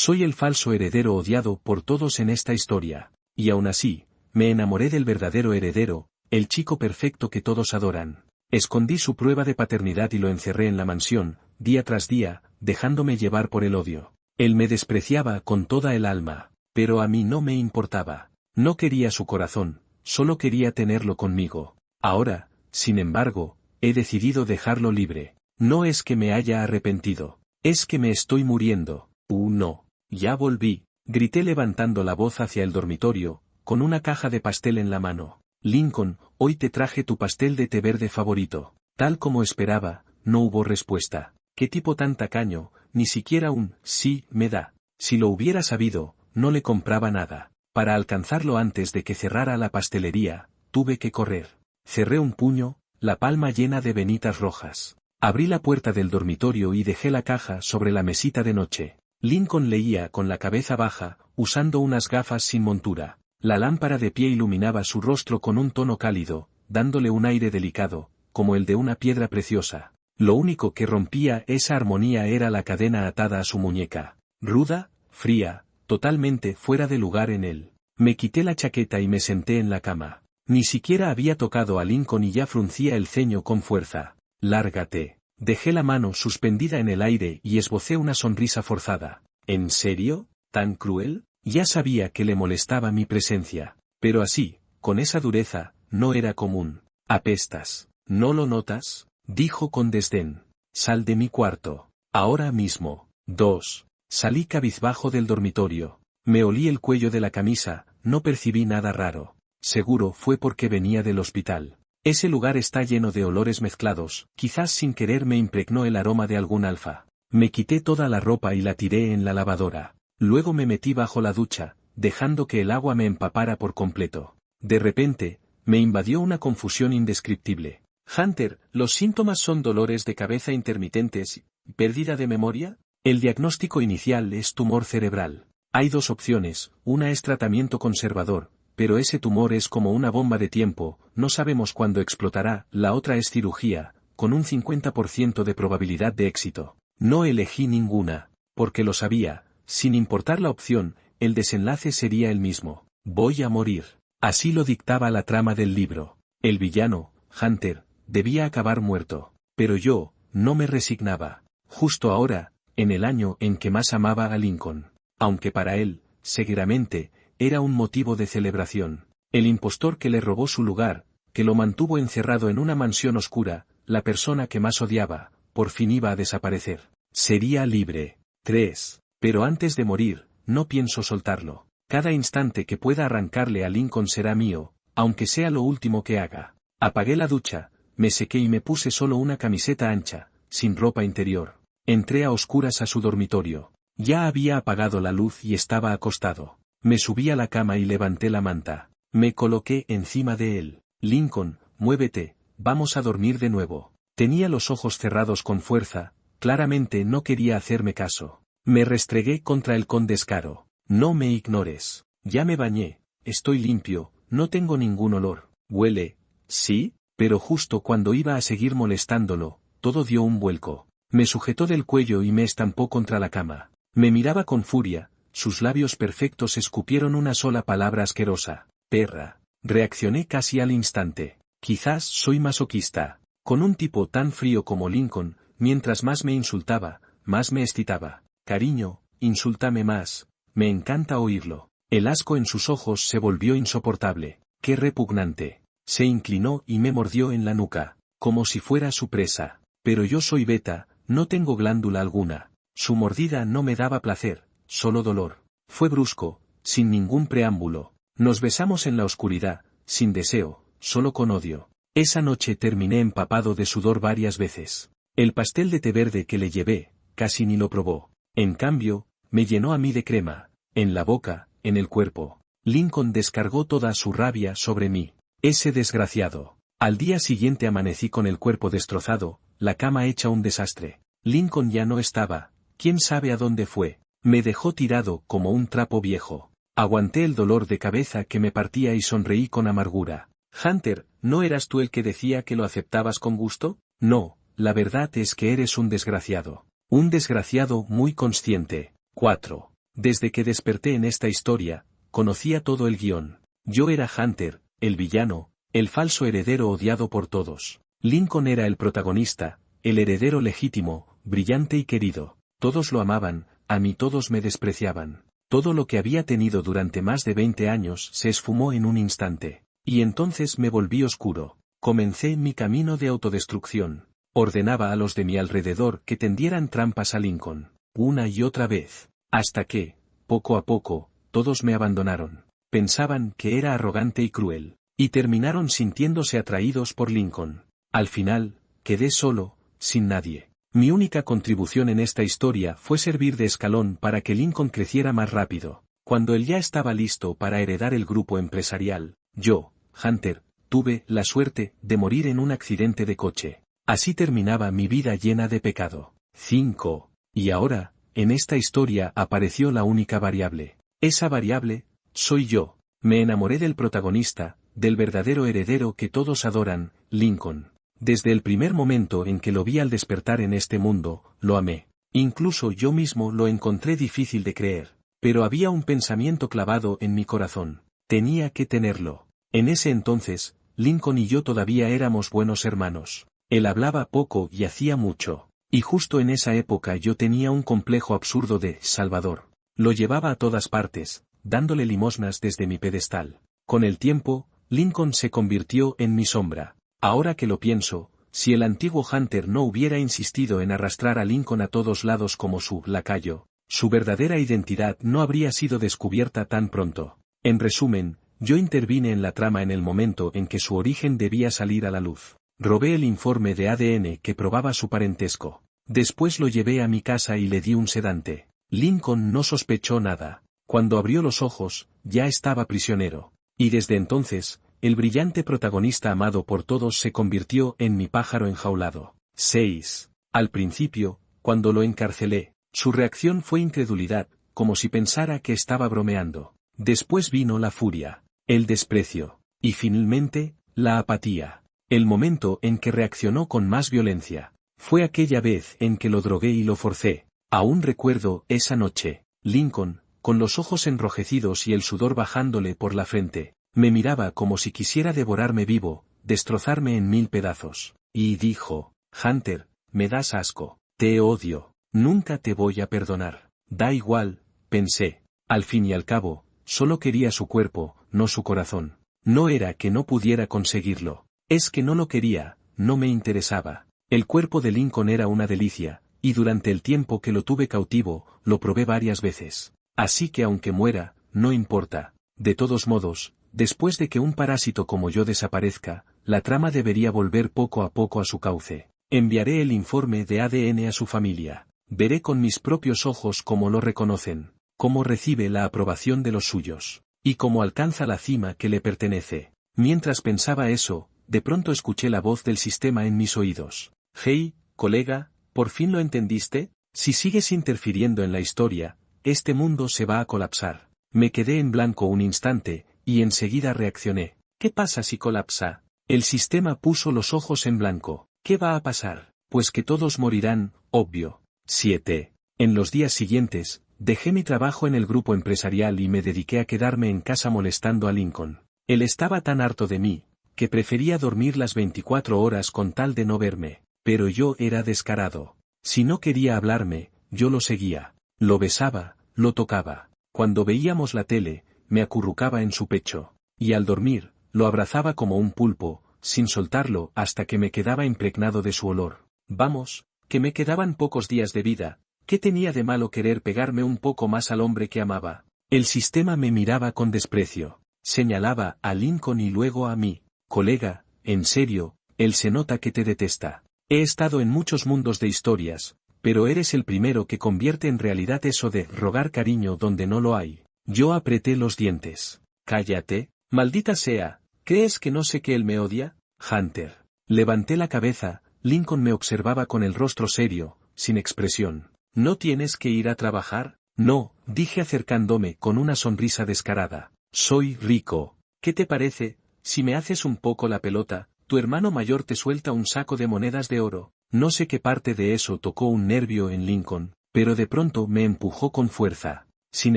Soy el falso heredero odiado por todos en esta historia. Y aún así, me enamoré del verdadero heredero, el chico perfecto que todos adoran. Escondí su prueba de paternidad y lo encerré en la mansión, día tras día, dejándome llevar por el odio. Él me despreciaba con toda el alma, pero a mí no me importaba. No quería su corazón, solo quería tenerlo conmigo. Ahora, sin embargo, he decidido dejarlo libre. No es que me haya arrepentido, es que me estoy muriendo. No, ya volví, grité levantando la voz hacia el dormitorio, con una caja de pastel en la mano. Lincoln, hoy te traje tu pastel de té verde favorito. Tal como esperaba, no hubo respuesta. ¿Qué tipo tan tacaño? Ni siquiera un sí me da. Si lo hubiera sabido, no le compraba nada. Para alcanzarlo antes de que cerrara la pastelería, tuve que correr. Cerré un puño, la palma llena de venitas rojas. Abrí la puerta del dormitorio y dejé la caja sobre la mesita de noche. Lincoln leía con la cabeza baja, usando unas gafas sin montura. La lámpara de pie iluminaba su rostro con un tono cálido, dándole un aire delicado, como el de una piedra preciosa. Lo único que rompía esa armonía era la cadena atada a su muñeca. Ruda, fría, totalmente fuera de lugar en él. Me quité la chaqueta y me senté en la cama. Ni siquiera había tocado a Lincoln y ya fruncía el ceño con fuerza. Lárgate. Dejé la mano suspendida en el aire y esbocé una sonrisa forzada. ¿En serio? ¿Tan cruel? Ya sabía que le molestaba mi presencia. Pero así, con esa dureza, no era común. Apestas. ¿No lo notas? Dijo con desdén. Sal de mi cuarto. Ahora mismo. 2. Salí cabizbajo del dormitorio. Me olí el cuello de la camisa, no percibí nada raro. Seguro fue porque venía del hospital. Ese lugar está lleno de olores mezclados, quizás sin querer me impregnó el aroma de algún alfa. Me quité toda la ropa y la tiré en la lavadora. Luego me metí bajo la ducha, dejando que el agua me empapara por completo. De repente, me invadió una confusión indescriptible. Hunter, ¿los síntomas son dolores de cabeza intermitentes y pérdida de memoria? El diagnóstico inicial es tumor cerebral. Hay dos opciones, una es tratamiento conservador, pero ese tumor es como una bomba de tiempo, no sabemos cuándo explotará, la otra es cirugía, con un 50% de probabilidad de éxito. No elegí ninguna, porque lo sabía, sin importar la opción, el desenlace sería el mismo. Voy a morir. Así lo dictaba la trama del libro. El villano, Hunter, debía acabar muerto. Pero yo, no me resignaba. Justo ahora, en el año en que más amaba a Lincoln. Aunque para él, seguramente, era un motivo de celebración. El impostor que le robó su lugar, que lo mantuvo encerrado en una mansión oscura, la persona que más odiaba, por fin iba a desaparecer. Sería libre. 3. Pero antes de morir, no pienso soltarlo. Cada instante que pueda arrancarle a Lincoln será mío, aunque sea lo último que haga. Apagué la ducha, me sequé y me puse solo una camiseta ancha, sin ropa interior. Entré a oscuras a su dormitorio. Ya había apagado la luz y estaba acostado. Me subí a la cama y levanté la manta. Me coloqué encima de él. Lincoln, muévete, vamos a dormir de nuevo. Tenía los ojos cerrados con fuerza, claramente no quería hacerme caso. Me restregué contra él con descaro. No me ignores. Ya me bañé, estoy limpio, no tengo ningún olor. Huele, ¿sí? Pero justo cuando iba a seguir molestándolo, todo dio un vuelco. Me sujetó del cuello y me estampó contra la cama. Me miraba con furia, sus labios perfectos escupieron una sola palabra asquerosa. Perra. Reaccioné casi al instante. Quizás soy masoquista. Con un tipo tan frío como Lincoln, mientras más me insultaba, más me excitaba. Cariño, insúltame más. Me encanta oírlo. El asco en sus ojos se volvió insoportable. Qué repugnante. Se inclinó y me mordió en la nuca, como si fuera su presa. Pero yo soy beta, no tengo glándula alguna. Su mordida no me daba placer, solo dolor. Fue brusco, sin ningún preámbulo. Nos besamos en la oscuridad, sin deseo, solo con odio. Esa noche terminé empapado de sudor varias veces. El pastel de té verde que le llevé, casi ni lo probó. En cambio, me llenó a mí de crema, en la boca, en el cuerpo. Lincoln descargó toda su rabia sobre mí. Ese desgraciado. Al día siguiente amanecí con el cuerpo destrozado, la cama hecha un desastre. Lincoln ya no estaba, quién sabe a dónde fue. Me dejó tirado como un trapo viejo. Aguanté el dolor de cabeza que me partía y sonreí con amargura. Hunter, ¿no eras tú el que decía que lo aceptabas con gusto? No, la verdad es que eres un desgraciado. Un desgraciado muy consciente. 4. Desde que desperté en esta historia, conocía todo el guión. Yo era Hunter, el villano, el falso heredero odiado por todos. Lincoln era el protagonista, el heredero legítimo, brillante y querido. Todos lo amaban, a mí todos me despreciaban. Todo lo que había tenido durante más de 20 años se esfumó en un instante. Y entonces me volví oscuro. Comencé mi camino de autodestrucción. Ordenaba a los de mi alrededor que tendieran trampas a Lincoln, una y otra vez, hasta que, poco a poco, todos me abandonaron. Pensaban que era arrogante y cruel, y terminaron sintiéndose atraídos por Lincoln. Al final, quedé solo, sin nadie. Mi única contribución en esta historia fue servir de escalón para que Lincoln creciera más rápido. Cuando él ya estaba listo para heredar el grupo empresarial, yo, Hunter, tuve la suerte de morir en un accidente de coche. Así terminaba mi vida llena de pecado. 5. Y ahora, en esta historia apareció la única variable. Esa variable, soy yo. Me enamoré del protagonista, del verdadero heredero que todos adoran, Lincoln. Desde el primer momento en que lo vi al despertar en este mundo, lo amé. Incluso yo mismo lo encontré difícil de creer. Pero había un pensamiento clavado en mi corazón. Tenía que tenerlo. En ese entonces, Lincoln y yo todavía éramos buenos hermanos. Él hablaba poco y hacía mucho. Y justo en esa época yo tenía un complejo absurdo de Salvador. Lo llevaba a todas partes, dándole limosnas desde mi pedestal. Con el tiempo, Lincoln se convirtió en mi sombra. Ahora que lo pienso, si el antiguo Hunter no hubiera insistido en arrastrar a Lincoln a todos lados como su lacayo, su verdadera identidad no habría sido descubierta tan pronto. En resumen, yo intervine en la trama en el momento en que su origen debía salir a la luz. Robé el informe de ADN que probaba su parentesco. Después lo llevé a mi casa y le di un sedante. Lincoln no sospechó nada. Cuando abrió los ojos, ya estaba prisionero. Y desde entonces, el brillante protagonista amado por todos se convirtió en mi pájaro enjaulado. 6. Al principio, cuando lo encarcelé, su reacción fue incredulidad, como si pensara que estaba bromeando. Después vino la furia, el desprecio, y finalmente, la apatía. El momento en que reaccionó con más violencia, fue aquella vez en que lo drogué y lo forcé. Aún recuerdo esa noche. Lincoln, con los ojos enrojecidos y el sudor bajándole por la frente, me miraba como si quisiera devorarme vivo, destrozarme en 1000 pedazos. Y dijo, Hunter, me das asco, te odio, nunca te voy a perdonar. Da igual, pensé. Al fin y al cabo, solo quería su cuerpo, no su corazón. No era que no pudiera conseguirlo. Es que no lo quería, no me interesaba. El cuerpo de Lincoln era una delicia, y durante el tiempo que lo tuve cautivo, lo probé varias veces. Así que aunque muera, no importa. De todos modos, después de que un parásito como yo desaparezca, la trama debería volver poco a poco a su cauce. Enviaré el informe de ADN a su familia. Veré con mis propios ojos cómo lo reconocen, cómo recibe la aprobación de los suyos, y cómo alcanza la cima que le pertenece. Mientras pensaba eso, de pronto escuché la voz del sistema en mis oídos. Hey, colega, ¿por fin lo entendiste? Si sigues interfiriendo en la historia, este mundo se va a colapsar. Me quedé en blanco un instante, y enseguida reaccioné. ¿Qué pasa si colapsa? El sistema puso los ojos en blanco. ¿Qué va a pasar? Pues que todos morirán, obvio. 7. En los días siguientes, dejé mi trabajo en el grupo empresarial y me dediqué a quedarme en casa molestando a Lincoln. Él estaba tan harto de mí, que prefería dormir las 24 horas con tal de no verme, pero yo era descarado. Si no quería hablarme, yo lo seguía. Lo besaba, lo tocaba. Cuando veíamos la tele, me acurrucaba en su pecho. Y al dormir, lo abrazaba como un pulpo, sin soltarlo hasta que me quedaba impregnado de su olor. Vamos, que me quedaban pocos días de vida. ¿Qué tenía de malo querer pegarme un poco más al hombre que amaba? El sistema me miraba con desprecio. Señalaba a Lincoln y luego a mí. Colega, en serio, él se nota que te detesta. He estado en muchos mundos de historias, pero eres el primero que convierte en realidad eso de rogar cariño donde no lo hay. Yo apreté los dientes. Cállate, maldita sea, ¿crees que no sé que él me odia? Hunter. Levanté la cabeza, Lincoln me observaba con el rostro serio, sin expresión. ¿No tienes que ir a trabajar? No, dije acercándome con una sonrisa descarada. Soy rico. ¿Qué te parece? Si me haces un poco la pelota, tu hermano mayor te suelta un saco de monedas de oro. No sé qué parte de eso tocó un nervio en Lincoln, pero de pronto me empujó con fuerza. Sin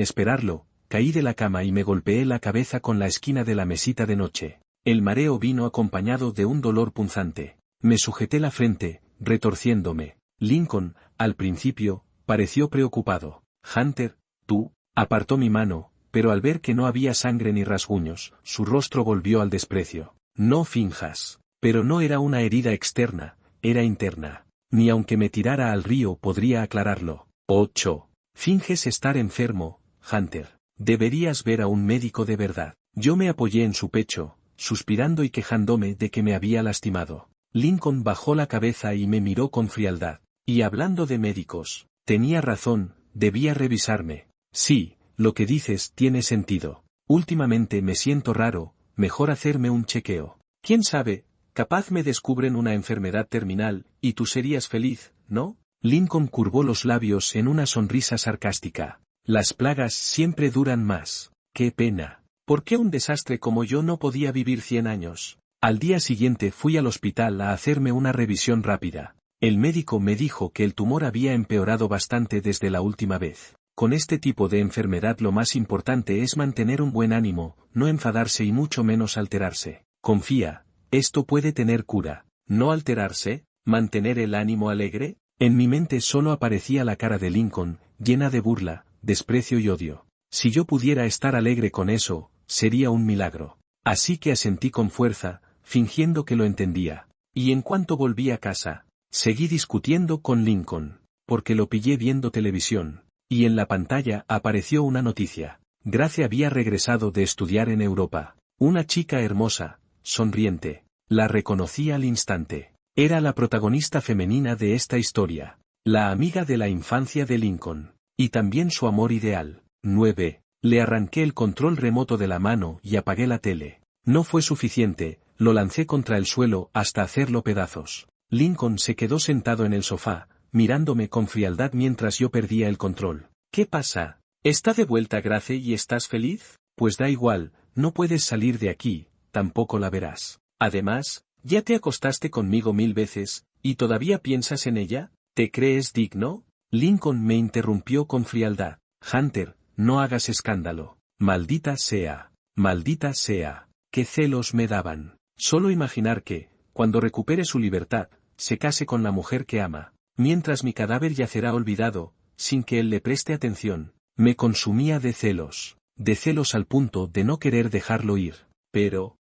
esperarlo, caí de la cama y me golpeé la cabeza con la esquina de la mesita de noche. El mareo vino acompañado de un dolor punzante. Me sujeté la frente, retorciéndome. Lincoln, al principio, pareció preocupado. Hunter, tú, apartó mi mano, pero al ver que no había sangre ni rasguños, su rostro volvió al desprecio. No finjas. Pero no era una herida externa, era interna. Ni aunque me tirara al río podría aclararlo. 8. Finges estar enfermo, Hunter. Deberías ver a un médico de verdad. Yo me apoyé en su pecho, suspirando y quejándome de que me había lastimado. Lincoln bajó la cabeza y me miró con frialdad. Y hablando de médicos, tenía razón, debía revisarme. Sí, lo que dices tiene sentido. Últimamente me siento raro, mejor hacerme un chequeo. ¿Quién sabe? Capaz me descubren una enfermedad terminal, y tú serías feliz, ¿no? Lincoln curvó los labios en una sonrisa sarcástica. Las plagas siempre duran más. ¡Qué pena! ¿Por qué un desastre como yo no podía vivir 100 años? Al día siguiente fui al hospital a hacerme una revisión rápida. El médico me dijo que el tumor había empeorado bastante desde la última vez. Con este tipo de enfermedad lo más importante es mantener un buen ánimo, no enfadarse y mucho menos alterarse. Confía. Esto puede tener cura. ¿No alterarse? ¿Mantener el ánimo alegre? En mi mente solo aparecía la cara de Lincoln, llena de burla, desprecio y odio. Si yo pudiera estar alegre con eso, sería un milagro. Así que asentí con fuerza, fingiendo que lo entendía. Y en cuanto volví a casa, seguí discutiendo con Lincoln, porque lo pillé viendo televisión. Y en la pantalla apareció una noticia. Gracie había regresado de estudiar en Europa. Una chica hermosa, sonriente. La reconocí al instante. Era la protagonista femenina de esta historia. La amiga de la infancia de Lincoln. Y también su amor ideal. 9. Le arranqué el control remoto de la mano y apagué la tele. No fue suficiente, lo lancé contra el suelo hasta hacerlo pedazos. Lincoln se quedó sentado en el sofá, mirándome con frialdad mientras yo perdía el control. ¿Qué pasa? ¿Está de vuelta Gracie y estás feliz? Pues da igual, no puedes salir de aquí, tampoco la verás. Además, ya te acostaste conmigo 1000 veces, ¿y todavía piensas en ella? ¿Te crees digno? Lincoln me interrumpió con frialdad. Hunter, no hagas escándalo. Maldita sea. Maldita sea. Qué celos me daban. Solo imaginar que, cuando recupere su libertad, se case con la mujer que ama, mientras mi cadáver yacerá olvidado, sin que él le preste atención. Me consumía de celos al punto de no querer dejarlo ir. Pero,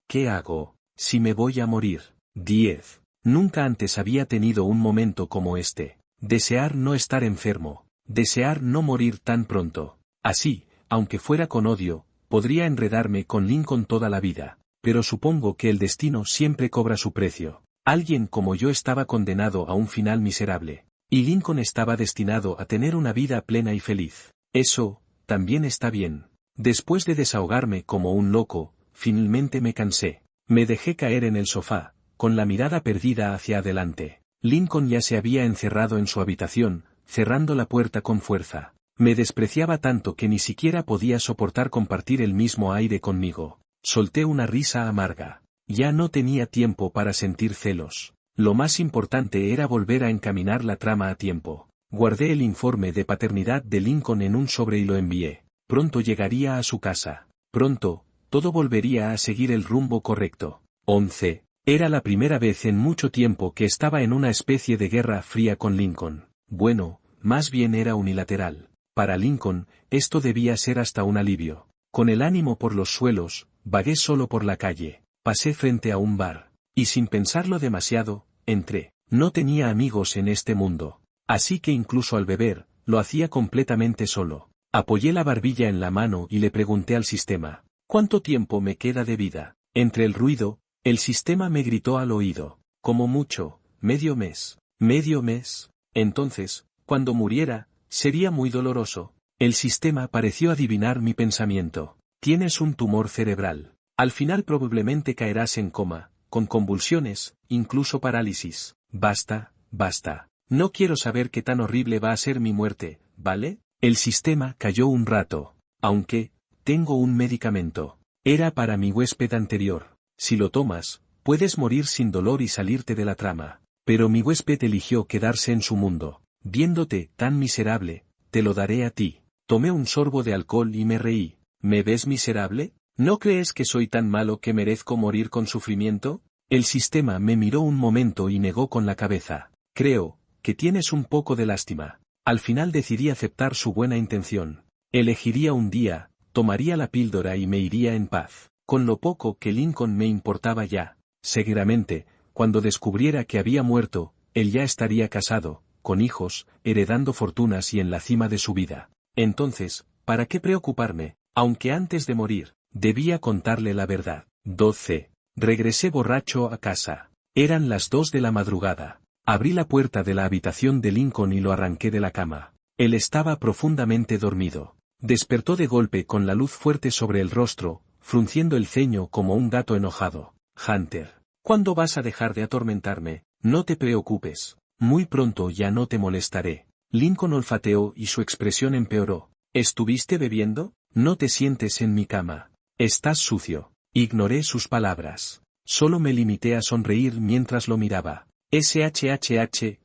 ¿qué hago? Si me voy a morir. 10. Nunca antes había tenido un momento como este. Desear no estar enfermo. Desear no morir tan pronto. Así, aunque fuera con odio, podría enredarme con Lincoln toda la vida. Pero supongo que el destino siempre cobra su precio. Alguien como yo estaba condenado a un final miserable. Y Lincoln estaba destinado a tener una vida plena y feliz. Eso, también está bien. Después de desahogarme como un loco, finalmente me cansé. Me dejé caer en el sofá, con la mirada perdida hacia adelante. Lincoln ya se había encerrado en su habitación, cerrando la puerta con fuerza. Me despreciaba tanto que ni siquiera podía soportar compartir el mismo aire conmigo. Solté una risa amarga. Ya no tenía tiempo para sentir celos. Lo más importante era volver a encaminar la trama a tiempo. Guardé el informe de paternidad de Lincoln en un sobre y lo envié. Pronto llegaría a su casa. Pronto, todo volvería a seguir el rumbo correcto. 11. Era la primera vez en mucho tiempo que estaba en una especie de guerra fría con Lincoln. Bueno, más bien era unilateral. Para Lincoln, esto debía ser hasta un alivio. Con el ánimo por los suelos, vagué solo por la calle. Pasé frente a un bar. Y sin pensarlo demasiado, entré. No tenía amigos en este mundo. Así que incluso al beber, lo hacía completamente solo. Apoyé la barbilla en la mano y le pregunté al sistema. ¿Cuánto tiempo me queda de vida? Entre el ruido, el sistema me gritó al oído. Como mucho, medio mes. ¿Medio mes? Entonces, cuando muriera, sería muy doloroso. El sistema pareció adivinar mi pensamiento. Tienes un tumor cerebral. Al final probablemente caerás en coma, con convulsiones, incluso parálisis. Basta, basta. No quiero saber qué tan horrible va a ser mi muerte, ¿vale? El sistema calló un rato. Aunque, tengo un medicamento. Era para mi huésped anterior. Si lo tomas, puedes morir sin dolor y salirte de la trama. Pero mi huésped eligió quedarse en su mundo. Viéndote tan miserable, te lo daré a ti. Tomé un sorbo de alcohol y me reí. ¿Me ves miserable? ¿No crees que soy tan malo que merezco morir con sufrimiento? El sistema me miró un momento y negó con la cabeza. Creo que tienes un poco de lástima. Al final decidí aceptar su buena intención. Elegiría un día, tomaría la píldora y me iría en paz. Con lo poco que Lincoln me importaba ya. Seguramente, cuando descubriera que había muerto, él ya estaría casado, con hijos, heredando fortunas y en la cima de su vida. Entonces, ¿para qué preocuparme? Aunque antes de morir, debía contarle la verdad. 12. Regresé borracho a casa. Eran las 2 de la madrugada. Abrí la puerta de la habitación de Lincoln y lo arranqué de la cama. Él estaba profundamente dormido. Despertó de golpe con la luz fuerte sobre el rostro, frunciendo el ceño como un gato enojado. Hunter, ¿cuándo vas a dejar de atormentarme? No te preocupes. Muy pronto ya no te molestaré. Lincoln olfateó y su expresión empeoró. ¿Estuviste bebiendo? No te sientes en mi cama. Estás sucio. Ignoré sus palabras. Solo me limité a sonreír mientras lo miraba. SHHH.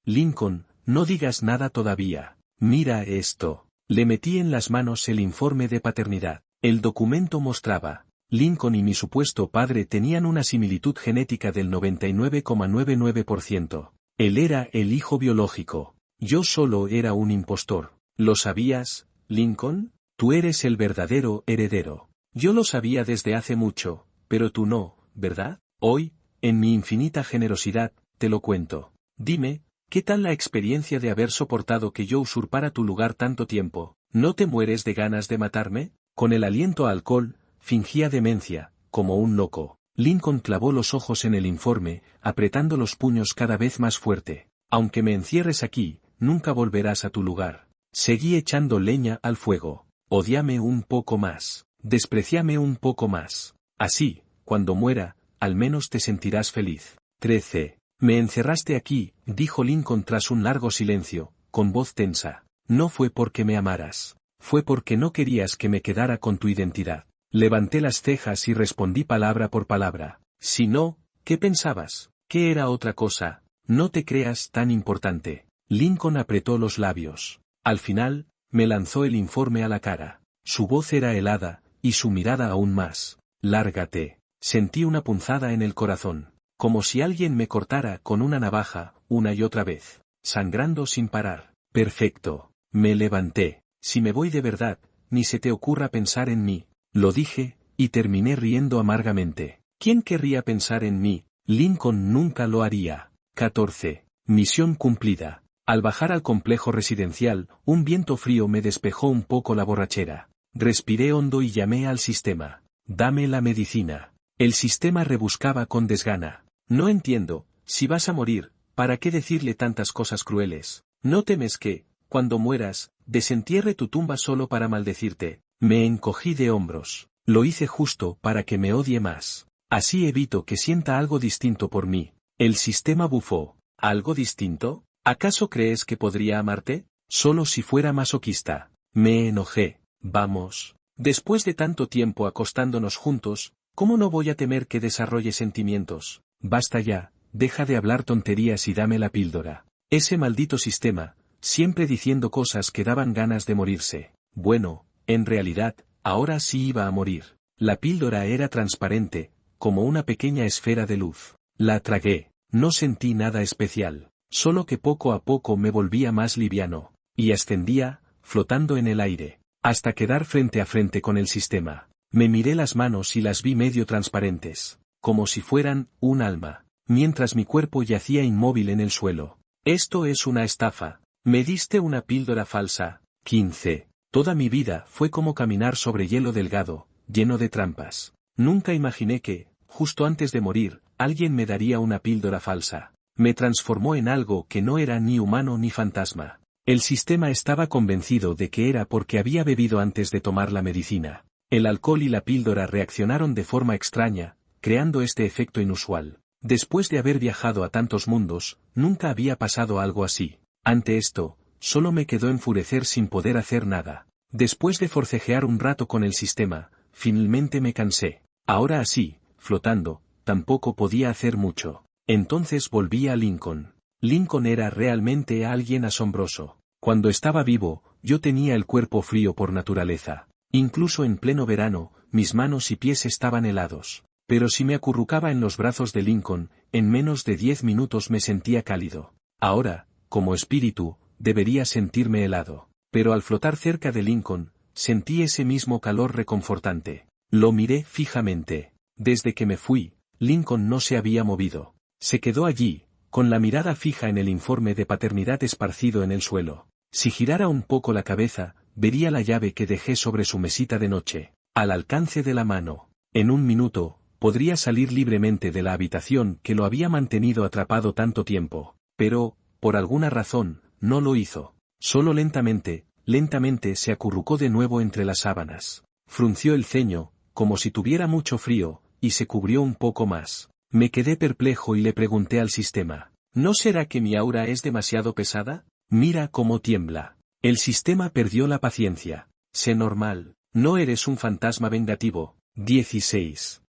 Lincoln, no digas nada todavía. Mira esto. Le metí en las manos el informe de paternidad. El documento mostraba. Lincoln y mi supuesto padre tenían una similitud genética del 99,99%. Él era el hijo biológico. Yo solo era un impostor. ¿Lo sabías, Lincoln? Tú eres el verdadero heredero. Yo lo sabía desde hace mucho, pero tú no, ¿verdad? Hoy, en mi infinita generosidad, te lo cuento. Dime, ¿qué tal la experiencia de haber soportado que yo usurpara tu lugar tanto tiempo? ¿No te mueres de ganas de matarme? Con el aliento a alcohol, fingía demencia, como un loco. Lincoln clavó los ojos en el informe, apretando los puños cada vez más fuerte. Aunque me encierres aquí, nunca volverás a tu lugar. Seguí echando leña al fuego. Ódiame un poco más. Despreciame un poco más. Así, cuando muera, al menos te sentirás feliz. 13. Me encerraste aquí, dijo Lincoln tras un largo silencio, con voz tensa. No fue porque me amaras. Fue porque no querías que me quedara con tu identidad. Levanté las cejas y respondí palabra por palabra. Si no, ¿qué pensabas? ¿Qué era otra cosa? No te creas tan importante. Lincoln apretó los labios. Al final, me lanzó el informe a la cara. Su voz era helada, y su mirada aún más. Lárgate. Sentí una punzada en el corazón. Como si alguien me cortara con una navaja, una y otra vez. Sangrando sin parar. Perfecto. Me levanté. Si me voy de verdad, ni se te ocurra pensar en mí. Lo dije, y terminé riendo amargamente. ¿Quién querría pensar en mí? Lincoln nunca lo haría. 14. Misión cumplida. Al bajar al complejo residencial, un viento frío me despejó un poco la borrachera. Respiré hondo y llamé al sistema. Dame la medicina. El sistema rebuscaba con desgana. No entiendo, si vas a morir, ¿para qué decirle tantas cosas crueles? ¿No temes que, cuando mueras, desentierre tu tumba solo para maldecirte? Me encogí de hombros. Lo hice justo para que me odie más. Así evito que sienta algo distinto por mí. El sistema bufó. ¿Algo distinto? ¿Acaso crees que podría amarte? Solo si fuera masoquista. Me enojé. Vamos. Después de tanto tiempo acostándonos juntos, ¿cómo no voy a temer que desarrolle sentimientos? Basta ya, deja de hablar tonterías y dame la píldora. Ese maldito sistema, siempre diciendo cosas que daban ganas de morirse. Bueno, en realidad, ahora sí iba a morir. La píldora era transparente, como una pequeña esfera de luz. La tragué. No sentí nada especial. Solo que poco a poco me volvía más liviano, y ascendía, flotando en el aire, hasta quedar frente a frente con el sistema. Me miré las manos y las vi medio transparentes, como si fueran un alma, mientras mi cuerpo yacía inmóvil en el suelo. Esto es una estafa. Me diste una píldora falsa. 15. Toda mi vida fue como caminar sobre hielo delgado, lleno de trampas. Nunca imaginé que, justo antes de morir, alguien me daría una píldora falsa. Me transformó en algo que no era ni humano ni fantasma. El sistema estaba convencido de que era porque había bebido antes de tomar la medicina. El alcohol y la píldora reaccionaron de forma extraña, creando este efecto inusual. Después de haber viajado a tantos mundos, nunca había pasado algo así. Ante esto, solo me quedó enfurecer sin poder hacer nada. Después de forcejear un rato con el sistema, finalmente me cansé. Ahora así, flotando, tampoco podía hacer mucho. Entonces volví a Lincoln. Lincoln era realmente alguien asombroso. Cuando estaba vivo, yo tenía el cuerpo frío por naturaleza. Incluso en pleno verano, mis manos y pies estaban helados. Pero si me acurrucaba en los brazos de Lincoln, en menos de 10 minutos me sentía cálido. Ahora, como espíritu, debería sentirme helado. Pero al flotar cerca de Lincoln, sentí ese mismo calor reconfortante. Lo miré fijamente. Desde que me fui, Lincoln no se había movido. Se quedó allí, con la mirada fija en el informe de paternidad esparcido en el suelo. Si girara un poco la cabeza, vería la llave que dejé sobre su mesita de noche, al alcance de la mano. En un minuto, podría salir libremente de la habitación que lo había mantenido atrapado tanto tiempo. Pero, por alguna razón, no lo hizo. Solo lentamente se acurrucó de nuevo entre las sábanas. Frunció el ceño, como si tuviera mucho frío, y se cubrió un poco más. Me quedé perplejo y le pregunté al sistema: ¿no será que mi aura es demasiado pesada? Mira cómo tiembla. El sistema perdió la paciencia. Sé normal, no eres un fantasma vengativo. 16.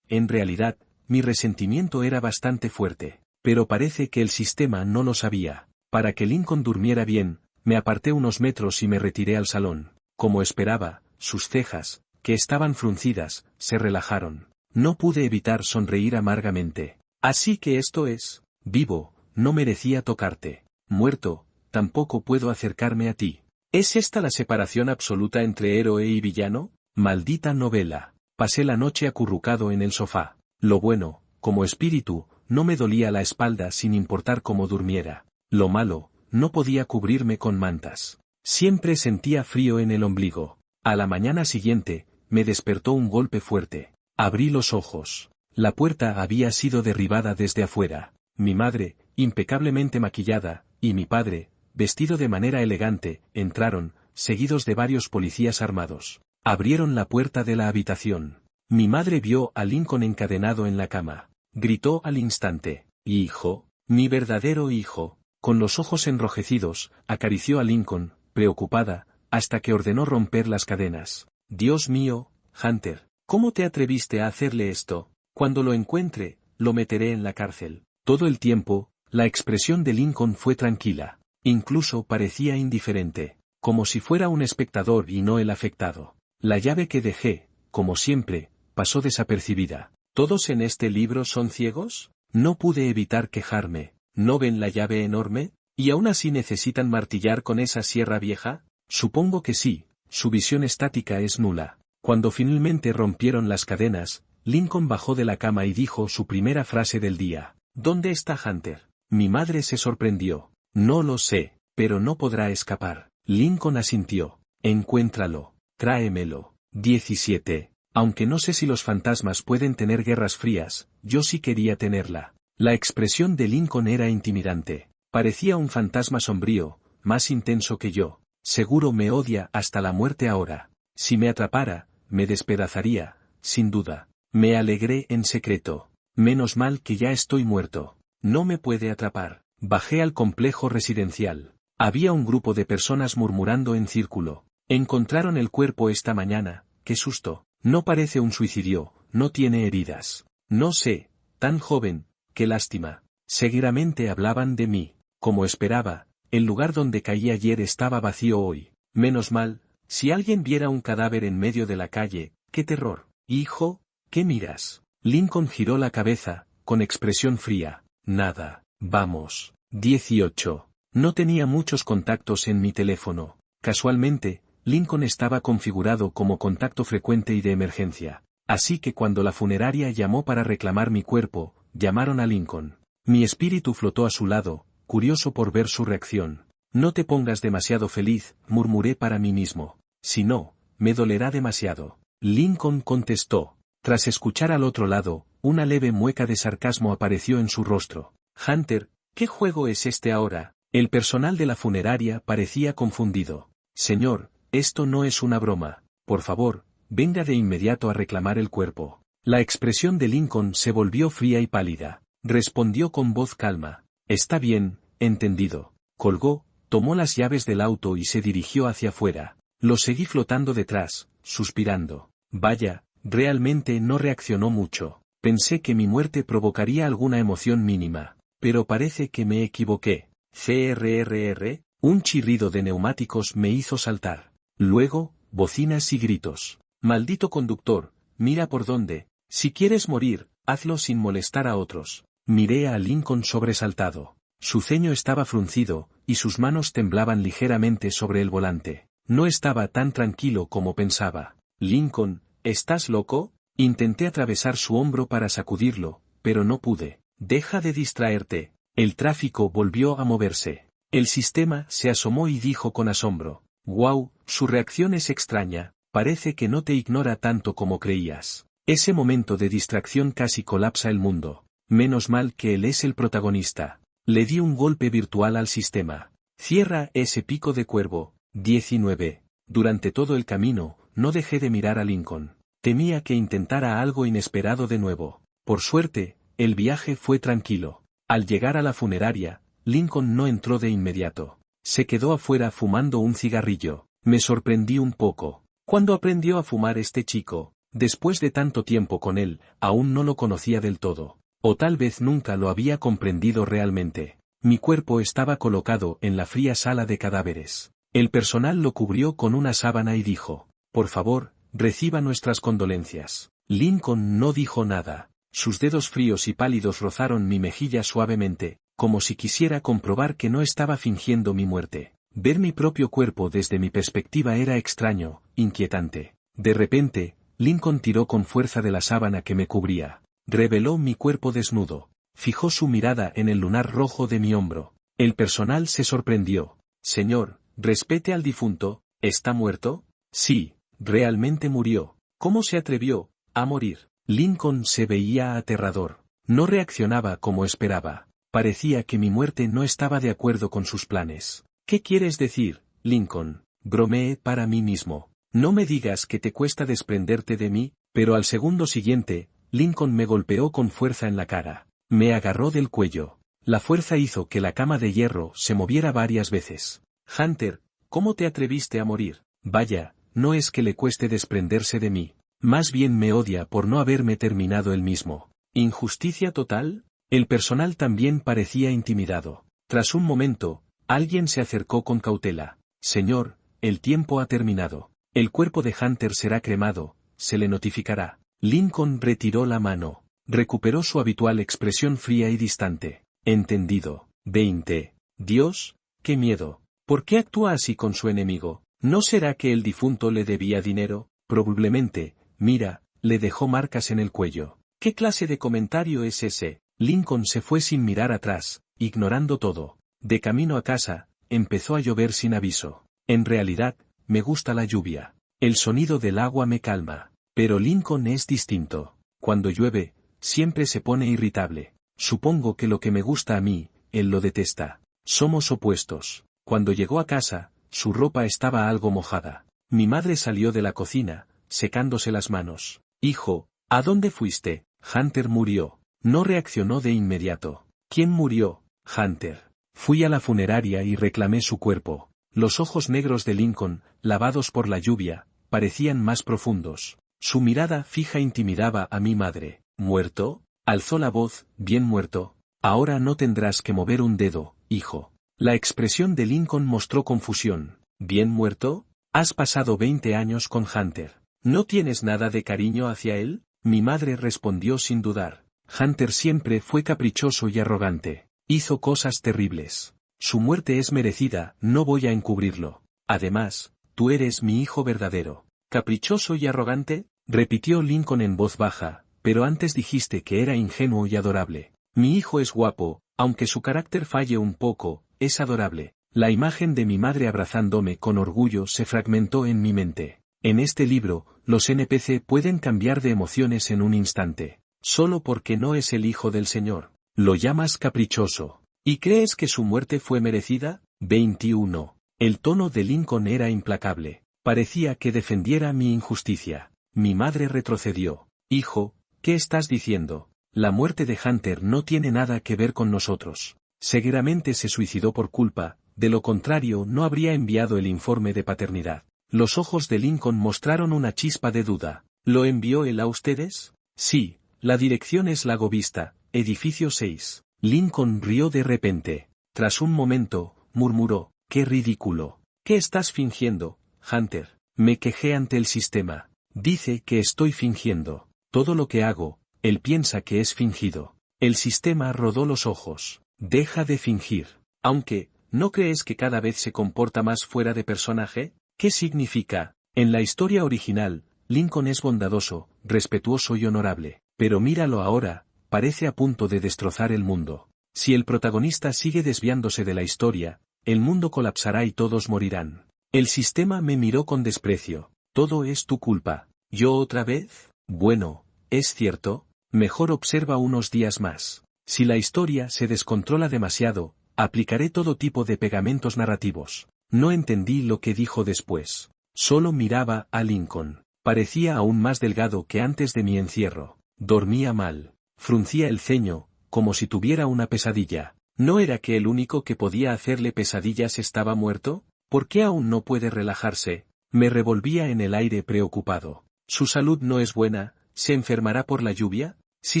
En realidad, mi resentimiento era bastante fuerte. Pero parece que el sistema no lo sabía. Para que Lincoln durmiera bien, me aparté unos metros y me retiré al salón. Como esperaba, sus cejas, que estaban fruncidas, se relajaron. No pude evitar sonreír amargamente. Así que esto es: vivo, no merecía tocarte. Muerto, tampoco puedo acercarme a ti. ¿Es esta la separación absoluta entre héroe y villano? Maldita novela. Pasé la noche acurrucado en el sofá. Lo bueno, como espíritu, no me dolía la espalda sin importar cómo durmiera. Lo malo, no podía cubrirme con mantas. Siempre sentía frío en el ombligo. A la mañana siguiente, me despertó un golpe fuerte. Abrí los ojos. La puerta había sido derribada desde afuera. Mi madre, impecablemente maquillada, y mi padre, vestido de manera elegante, entraron, seguidos de varios policías armados. Abrieron la puerta de la habitación. Mi madre vio a Lincoln encadenado en la cama. Gritó al instante: «¡Hijo! ¡Mi verdadero hijo!». Con los ojos enrojecidos, acarició a Lincoln, preocupada, hasta que ordenó romper las cadenas. «Dios mío, Hunter, ¿cómo te atreviste a hacerle esto? Cuando lo encuentre, lo meteré en la cárcel». Todo el tiempo, la expresión de Lincoln fue tranquila. Incluso parecía indiferente, como si fuera un espectador y no el afectado. La llave que dejé, como siempre, pasó desapercibida. ¿Todos en este libro son ciegos? No pude evitar quejarme. ¿No ven la llave enorme? ¿Y aún así necesitan martillar con esa sierra vieja? Supongo que sí, su visión estática es nula. Cuando finalmente rompieron las cadenas, Lincoln bajó de la cama y dijo su primera frase del día: «¿Dónde está Hunter?». Mi madre se sorprendió. «No lo sé, pero no podrá escapar». Lincoln asintió. «Encuéntralo. Tráemelo». 17. Aunque no sé si los fantasmas pueden tener guerras frías, yo sí quería tenerla. La expresión de Lincoln era intimidante. Parecía un fantasma sombrío, más intenso que yo. Seguro me odia hasta la muerte ahora. Si me atrapara, me despedazaría, sin duda. Me alegré en secreto. Menos mal que ya estoy muerto. No me puede atrapar. Bajé al complejo residencial. Había un grupo de personas murmurando en círculo. «Encontraron el cuerpo esta mañana, qué susto. No parece un suicidio, no tiene heridas. No sé, tan joven, qué lástima». Seguramente hablaban de mí. Como esperaba, el lugar donde caí ayer estaba vacío hoy. Menos mal. Si alguien viera un cadáver en medio de la calle, qué terror. «Hijo, ¿qué miras?». Lincoln giró la cabeza, con expresión fría. «Nada, vamos». 18. No tenía muchos contactos en mi teléfono. Casualmente, Lincoln estaba configurado como contacto frecuente y de emergencia. Así que cuando la funeraria llamó para reclamar mi cuerpo, llamaron a Lincoln. Mi espíritu flotó a su lado, curioso por ver su reacción. «No te pongas demasiado feliz», murmuré para mí mismo. «Si no, me dolerá demasiado». Lincoln contestó. Tras escuchar al otro lado, una leve mueca de sarcasmo apareció en su rostro. «Hunter, ¿qué juego es este ahora?». El personal de la funeraria parecía confundido. «Señor, esto no es una broma. Por favor, venga de inmediato a reclamar el cuerpo». La expresión de Lincoln se volvió fría y pálida. Respondió con voz calma. «Está bien, entendido». Colgó, tomó las llaves del auto y se dirigió hacia afuera. Lo seguí flotando detrás, suspirando. Vaya, realmente no reaccionó mucho. Pensé que mi muerte provocaría alguna emoción mínima. Pero parece que me equivoqué. CRRR, Un chirrido de neumáticos me hizo saltar. Luego, bocinas y gritos. Maldito conductor, mira por dónde. Si quieres morir, hazlo sin molestar a otros. Miré a Lincoln sobresaltado. Su ceño estaba fruncido, y sus manos temblaban ligeramente sobre el volante. No estaba tan tranquilo como pensaba. Lincoln, ¿estás loco? Intenté atravesar su hombro para sacudirlo, pero no pude. Deja de distraerte. El tráfico volvió a moverse. El sistema se asomó y dijo con asombro. «Wow, su reacción es extraña, parece que no te ignora tanto como creías». Ese momento de distracción casi colapsa el mundo. Menos mal que él es el protagonista. Le di un golpe virtual al sistema. Cierra ese pico de cuervo. 19. Durante todo el camino, no dejé de mirar a Lincoln. Temía que intentara algo inesperado de nuevo. Por suerte, el viaje fue tranquilo. Al llegar a la funeraria, Lincoln no entró de inmediato. Se quedó afuera fumando un cigarrillo. Me sorprendí un poco. ¿Cuándo aprendió a fumar este chico? Después de tanto tiempo con él, aún no lo conocía del todo. O tal vez nunca lo había comprendido realmente. Mi cuerpo estaba colocado en la fría sala de cadáveres. El personal lo cubrió con una sábana y dijo, «Por favor, reciba nuestras condolencias». Lincoln no dijo nada. Sus dedos fríos y pálidos rozaron mi mejilla suavemente, como si quisiera comprobar que no estaba fingiendo mi muerte. Ver mi propio cuerpo desde mi perspectiva era extraño, inquietante. De repente, Lincoln tiró con fuerza de la sábana que me cubría. Reveló mi cuerpo desnudo. Fijó su mirada en el lunar rojo de mi hombro. El personal se sorprendió. «Señor, respete al difunto, ¿está muerto?» «Sí, realmente murió». «¿Cómo se atrevió a morir?» Lincoln se veía aterrador. No reaccionaba como esperaba. Parecía que mi muerte no estaba de acuerdo con sus planes. «¿Qué quieres decir, Lincoln?», bromeé para mí mismo. «No me digas que te cuesta desprenderte de mí», pero al segundo siguiente, Lincoln me golpeó con fuerza en la cara. Me agarró del cuello. La fuerza hizo que la cama de hierro se moviera varias veces. «Hunter, ¿cómo te atreviste a morir?» «Vaya, no es que le cueste desprenderse de mí. Más bien me odia por no haberme terminado él mismo». «¿Injusticia total?» El personal también parecía intimidado. Tras un momento, alguien se acercó con cautela. «Señor, el tiempo ha terminado. El cuerpo de Hunter será cremado, se le notificará». Lincoln retiró la mano. Recuperó su habitual expresión fría y distante. «Entendido». 20. Dios, qué miedo. ¿Por qué actúa así con su enemigo? ¿No será que el difunto le debía dinero? Probablemente. Mira, le dejó marcas en el cuello. ¿Qué clase de comentario es ese? Lincoln se fue sin mirar atrás, ignorando todo. De camino a casa, empezó a llover sin aviso. En realidad, me gusta la lluvia. El sonido del agua me calma. Pero Lincoln es distinto. Cuando llueve, siempre se pone irritable. Supongo que lo que me gusta a mí, él lo detesta. Somos opuestos. Cuando llegó a casa, su ropa estaba algo mojada. Mi madre salió de la cocina, secándose las manos. «Hijo, ¿a dónde fuiste?» «Hunter murió». No reaccionó de inmediato. «¿Quién murió?» «Hunter». Fui a la funeraria y reclamé su cuerpo. Los ojos negros de Lincoln, lavados por la lluvia, parecían más profundos. Su mirada fija intimidaba a mi madre. «¿Muerto?» Alzó la voz, «Bien muerto. Ahora no tendrás que mover un dedo, hijo». La expresión de Lincoln mostró confusión. «¿Bien muerto? Has pasado 20 años con Hunter. ¿No tienes nada de cariño hacia él?» Mi madre respondió sin dudar. «Hunter siempre fue caprichoso y arrogante. Hizo cosas terribles. Su muerte es merecida, no voy a encubrirlo. Además, tú eres mi hijo verdadero». «¿Caprichoso y arrogante?», repitió Lincoln en voz baja, «pero antes dijiste que era ingenuo y adorable». «Mi hijo es guapo, aunque su carácter falle un poco, es adorable». La imagen de mi madre abrazándome con orgullo se fragmentó en mi mente. En este libro, los NPC pueden cambiar de emociones en un instante. Solo porque no es el hijo del Señor. Lo llamas caprichoso. ¿Y crees que su muerte fue merecida? 21. El tono de Lincoln era implacable. Parecía que defendiera mi injusticia. Mi madre retrocedió. «Hijo, ¿qué estás diciendo? La muerte de Hunter no tiene nada que ver con nosotros. Seguramente se suicidó por culpa, de lo contrario no habría enviado el informe de paternidad». Los ojos de Lincoln mostraron una chispa de duda. «¿Lo envió él a ustedes?» «Sí, la dirección es Lago Vista, edificio 6. Lincoln rió de repente. Tras un momento, murmuró, ¡Qué ridículo! ¿Qué estás fingiendo, Hunter? Me quejé ante el sistema. Dice que estoy fingiendo. Todo lo que hago, él piensa que es fingido. El sistema rodó los ojos. Deja de fingir. Aunque, ¿no crees que cada vez se comporta más fuera de personaje? ¿Qué significa? En la historia original, Lincoln es bondadoso, respetuoso y honorable. Pero míralo ahora, parece a punto de destrozar el mundo. Si el protagonista sigue desviándose de la historia, el mundo colapsará y todos morirán. El sistema me miró con desprecio. Todo es tu culpa. ¿Yo otra vez? Bueno, es cierto. Mejor observa unos días más. Si la historia se descontrola demasiado, aplicaré todo tipo de pegamentos narrativos. No entendí lo que dijo después. Solo miraba a Lincoln. Parecía aún más delgado que antes de mi encierro. Dormía mal. Fruncía el ceño, como si tuviera una pesadilla. ¿No era que el único que podía hacerle pesadillas estaba muerto? ¿Por qué aún no puede relajarse? Me revolvía en el aire preocupado. Su salud no es buena, ¿se enfermará por la lluvia? Si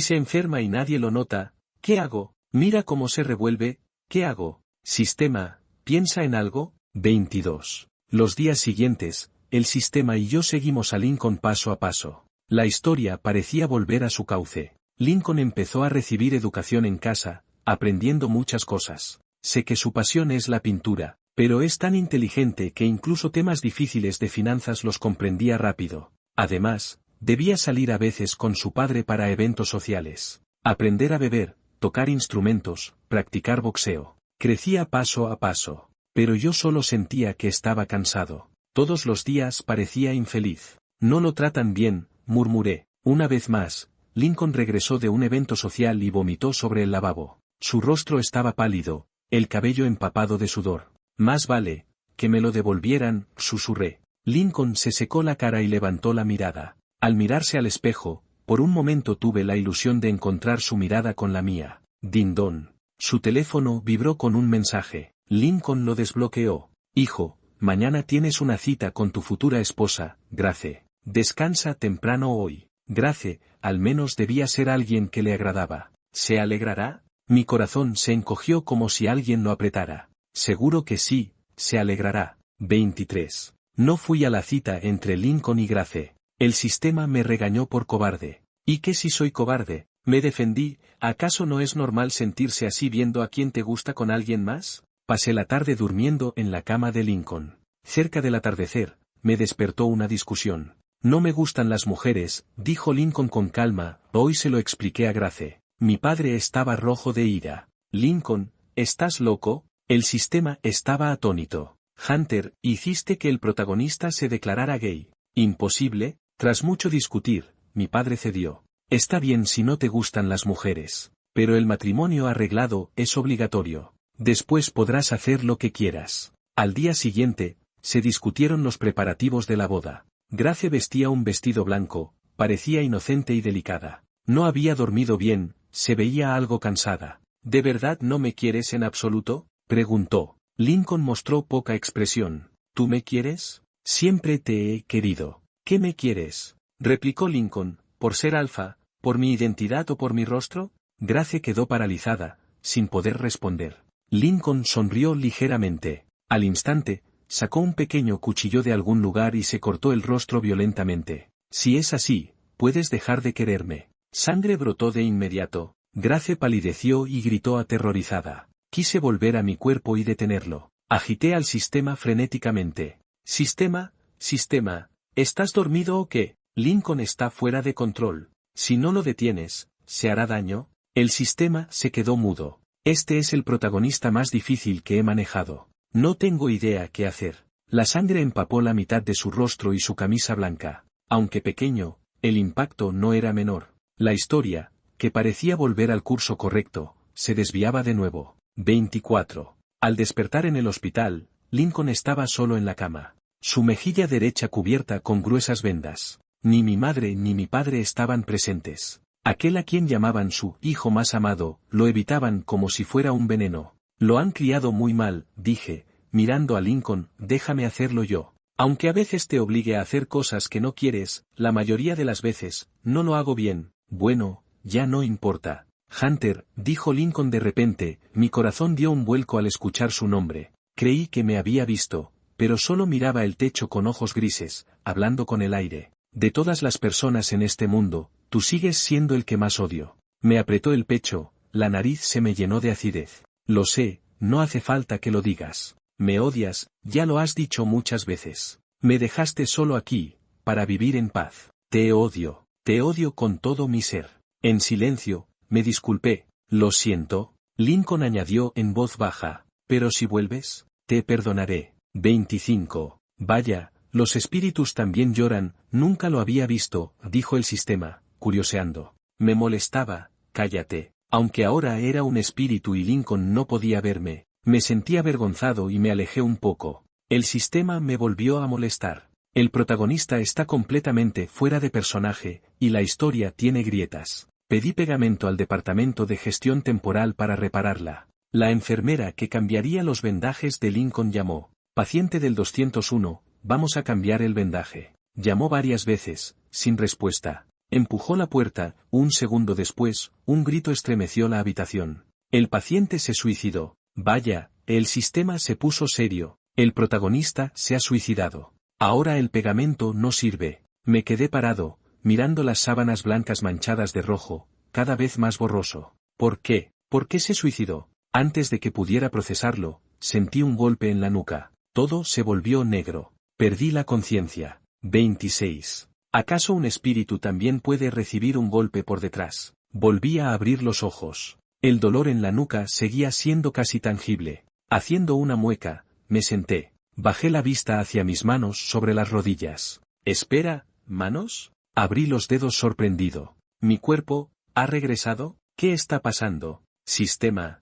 se enferma y nadie lo nota, ¿qué hago? Mira cómo se revuelve, ¿qué hago? Sistema, ¿piensa en algo? 22. Los días siguientes, el sistema y yo seguimos a Lincoln paso a paso. La historia parecía volver a su cauce. Lincoln empezó a recibir educación en casa, aprendiendo muchas cosas. Sé que su pasión es la pintura, pero es tan inteligente que incluso temas difíciles de finanzas los comprendía rápido. Además, debía salir a veces con su padre para eventos sociales. Aprender a beber, tocar instrumentos, practicar boxeo. Crecía paso a paso. Pero yo solo sentía que estaba cansado. Todos los días parecía infeliz. No lo tratan bien, murmuré. Una vez más, Lincoln regresó de un evento social y vomitó sobre el lavabo. Su rostro estaba pálido, el cabello empapado de sudor. Más vale, que me lo devolvieran, susurré. Lincoln se secó la cara y levantó la mirada. Al mirarse al espejo, por un momento tuve la ilusión de encontrar su mirada con la mía. Dindón. Su teléfono vibró con un mensaje. Lincoln lo desbloqueó. Hijo, mañana tienes una cita con tu futura esposa, Grace. Descansa temprano hoy. Grace, al menos debía ser alguien que le agradaba. ¿Se alegrará? Mi corazón se encogió como si alguien lo apretara. Seguro que sí, se alegrará. 23. No fui a la cita entre Lincoln y Grace. El sistema me regañó por cobarde. ¿Y qué si soy cobarde? Me defendí. ¿Acaso no es normal sentirse así viendo a quien te gusta con alguien más? Pasé la tarde durmiendo en la cama de Lincoln. Cerca del atardecer, me despertó una discusión. No me gustan las mujeres, dijo Lincoln con calma. Hoy se lo expliqué a Grace. Mi padre estaba rojo de ira. Lincoln, ¿estás loco? El sistema estaba atónito. Hunter, hiciste que el protagonista se declarara gay. Imposible. Tras mucho discutir, mi padre cedió. Está bien si no te gustan las mujeres, pero el matrimonio arreglado es obligatorio. Después podrás hacer lo que quieras. Al día siguiente, se discutieron los preparativos de la boda. Grace vestía un vestido blanco, parecía inocente y delicada. No había dormido bien, se veía algo cansada. ¿De verdad no me quieres en absoluto?, preguntó. Lincoln mostró poca expresión. ¿Tú me quieres? Siempre te he querido. ¿Qué me quieres?, replicó Lincoln. ¿Por ser alfa, por mi identidad o por mi rostro? Grace quedó paralizada, sin poder responder. Lincoln sonrió ligeramente. Al instante, sacó un pequeño cuchillo de algún lugar y se cortó el rostro violentamente. Si es así, puedes dejar de quererme. Sangre brotó de inmediato. Grace palideció y gritó aterrorizada. Quise volver a mi cuerpo y detenerlo. Agité al sistema frenéticamente. Sistema, ¿estás dormido o qué? Lincoln está fuera de control. Si no lo detienes, ¿se hará daño? El sistema se quedó mudo. Este es el protagonista más difícil que he manejado. No tengo idea qué hacer. La sangre empapó la mitad de su rostro y su camisa blanca. Aunque pequeño, el impacto no era menor. La historia, que parecía volver al curso correcto, se desviaba de nuevo. 24. Al despertar en el hospital, Lincoln estaba solo en la cama. Su mejilla derecha cubierta con gruesas vendas. Ni mi madre ni mi padre estaban presentes. Aquel a quien llamaban su hijo más amado, lo evitaban como si fuera un veneno. Lo han criado muy mal, dije, mirando a Lincoln. Déjame hacerlo yo. Aunque a veces te obligue a hacer cosas que no quieres, la mayoría de las veces, no lo hago bien. Bueno, ya no importa. Hunter, dijo Lincoln de repente. Mi corazón dio un vuelco al escuchar su nombre. Creí que me había visto, pero solo miraba el techo con ojos grises, hablando con el aire. De todas las personas en este mundo, tú sigues siendo el que más odio. Me apretó el pecho, la nariz se me llenó de acidez. Lo sé, no hace falta que lo digas. Me odias, ya lo has dicho muchas veces. Me dejaste solo aquí, para vivir en paz. Te odio con todo mi ser. En silencio, me disculpé. Lo siento, Lincoln añadió en voz baja, pero si vuelves, te perdonaré. 25. Vaya, los espíritus también lloran, nunca lo había visto, dijo el sistema, curioseando. Me molestaba, cállate. Aunque ahora era un espíritu y Lincoln no podía verme, me sentí avergonzado y me alejé un poco. El sistema me volvió a molestar. El protagonista está completamente fuera de personaje, y la historia tiene grietas. Pedí pegamento al departamento de gestión temporal para repararla. La enfermera que cambiaría los vendajes de Lincoln llamó. Paciente del 201, vamos a cambiar el vendaje. Llamó varias veces, sin respuesta. Empujó la puerta, un segundo después, un grito estremeció la habitación. El paciente se suicidó. Vaya, el sistema se puso serio. El protagonista se ha suicidado. Ahora el pegamento no sirve. Me quedé parado, mirando las sábanas blancas manchadas de rojo, cada vez más borroso. ¿Por qué? ¿Por qué se suicidó? Antes de que pudiera procesarlo, sentí un golpe en la nuca. Todo se volvió negro. Perdí la conciencia. 26. ¿Acaso un espíritu también puede recibir un golpe por detrás? Volví a abrir los ojos. El dolor en la nuca seguía siendo casi tangible. Haciendo una mueca, me senté. Bajé la vista hacia mis manos sobre las rodillas. Espera, ¿manos? Abrí los dedos sorprendido. ¿Mi cuerpo ha regresado? ¿Qué está pasando? Sistema.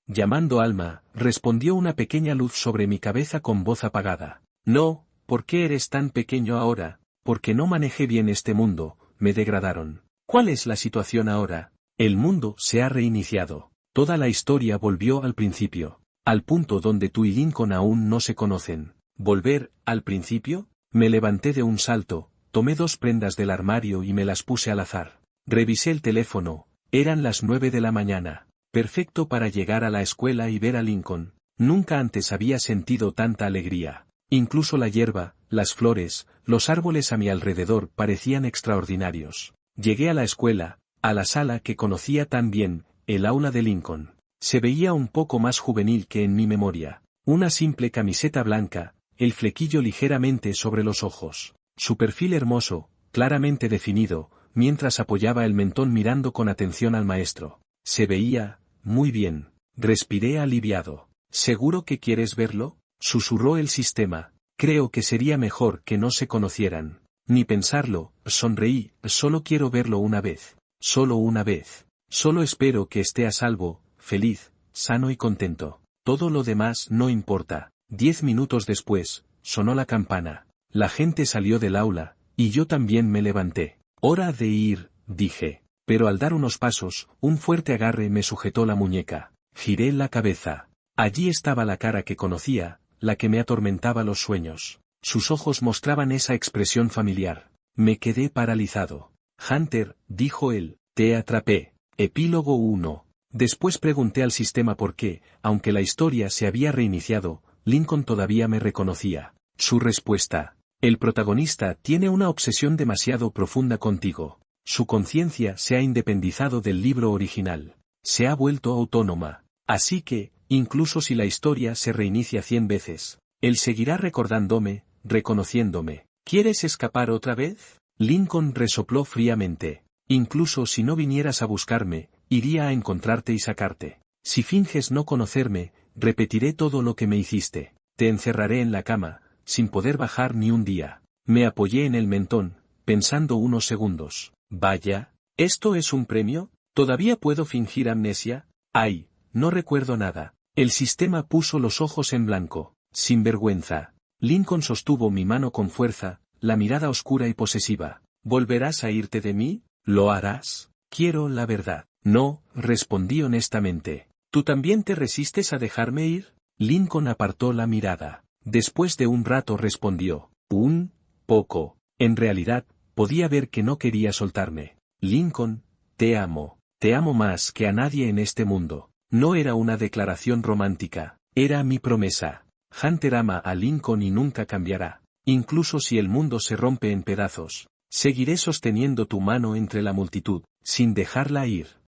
Llamando Alma, respondió una pequeña luz sobre mi cabeza con voz apagada. No, ¿por qué eres tan pequeño ahora? Porque no manejé bien este mundo, me degradaron. ¿Cuál es la situación ahora? El mundo se ha reiniciado. Toda la historia volvió al principio. Al punto donde tú y Lincoln aún no se conocen. ¿Volver al principio? Me levanté de un salto, tomé 2 prendas del armario y me las puse al azar. Revisé el teléfono, eran las 9 de la mañana. Perfecto para llegar a la escuela y ver a Lincoln. Nunca antes había sentido tanta alegría. Incluso la hierba, las flores, los árboles a mi alrededor parecían extraordinarios. Llegué a la escuela, a la sala que conocía tan bien, el aula de Lincoln. Se veía un poco más juvenil que en mi memoria. Una simple camiseta blanca, el flequillo ligeramente sobre los ojos. Su perfil hermoso, claramente definido, mientras apoyaba el mentón mirando con atención al maestro. Se veía muy bien. Respiré aliviado. ¿Seguro que quieres verlo? Susurró el sistema. Creo que sería mejor que no se conocieran. Ni pensarlo, sonreí, solo quiero verlo una vez. Solo una vez. Solo espero que esté a salvo, feliz, sano y contento. Todo lo demás no importa. 10 minutos después, sonó la campana. La gente salió del aula, y yo también me levanté. Hora de ir, dije. Pero al dar unos pasos, un fuerte agarre me sujetó la muñeca. Giré la cabeza. Allí estaba la cara que conocía, la que me atormentaba los sueños. Sus ojos mostraban esa expresión familiar. Me quedé paralizado. Hunter, dijo él, te atrapé. Epílogo 1. Después pregunté al sistema por qué, aunque la historia se había reiniciado, Lincoln todavía me reconocía. Su respuesta. El protagonista tiene una obsesión demasiado profunda contigo. Su conciencia se ha independizado del libro original. Se ha vuelto autónoma. Así que, incluso si la historia se reinicia 100 veces, él seguirá recordándome, reconociéndome. ¿Quieres escapar otra vez? Lincoln resopló fríamente. Incluso si no vinieras a buscarme, iría a encontrarte y sacarte. Si finges no conocerme, repetiré todo lo que me hiciste. Te encerraré en la cama, sin poder bajar ni un día. Me apoyé en el mentón, pensando unos segundos. Vaya, ¿esto es un premio? ¿Todavía puedo fingir amnesia? Ay, no recuerdo nada. El sistema puso los ojos en blanco. Sin vergüenza. Lincoln sostuvo mi mano con fuerza, la mirada oscura y posesiva. ¿Volverás a irte de mí? ¿Lo harás? Quiero la verdad. No, respondí honestamente. ¿Tú también te resistes a dejarme ir? Lincoln apartó la mirada. Después de un rato respondió. Un poco. En realidad, podía ver que no quería soltarme. Lincoln, te amo. Te amo más que a nadie en este mundo. No era una declaración romántica. Era mi promesa. Hunter ama a Lincoln y nunca cambiará. Incluso si el mundo se rompe en pedazos, seguiré sosteniendo tu mano entre la multitud, sin dejarla ir.